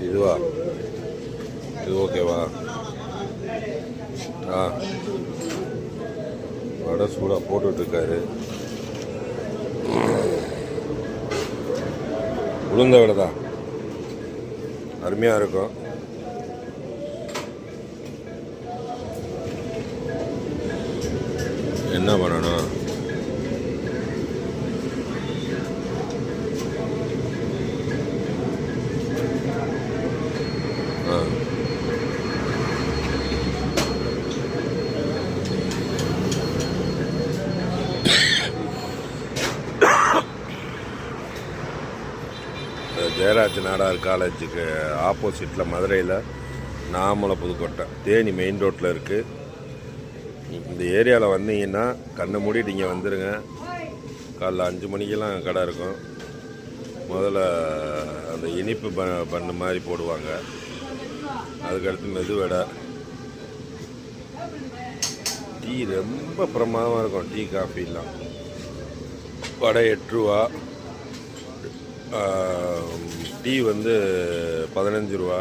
இதுவா, இது ஓகேவா? வடை சூடாக போட்டுட்ருக்காரு. உளுந்த வடை தான், அருமையாக இருக்கும். என்ன பண்ணணும்? ஜெயராஜ் நாடார் காலேஜுக்கு ஆப்போசிட்டில் மதுரையில் நாமலை புதுக்கோட்டை தேனி மெயின் ரோட்டில் இருக்குது. இந்த ஏரியாவில் வந்தீங்கன்னா கண்ணை மூடிட்டு இங்கே வந்துடுங்க. காலைல 5 மணிக்கெல்லாம் கடை இருக்கும். முதல்ல அந்த இனிப்பு பண்ணு மாதிரி போடுவாங்க. அதுக்கடுத்து மெதுவடை, டீ ரொம்ப பிரமாதமாக இருக்கும். டீ காஃபிலாம். வடை 8 ரூபா, டீ வந்து 15 ரூபா.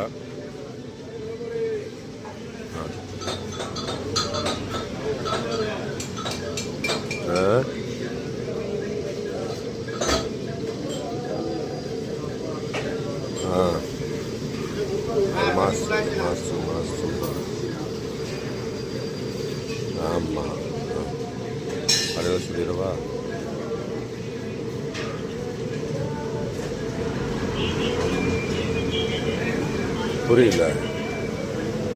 மாதம் ஆமாம், அதை சொல்லிடுவா. புரியல.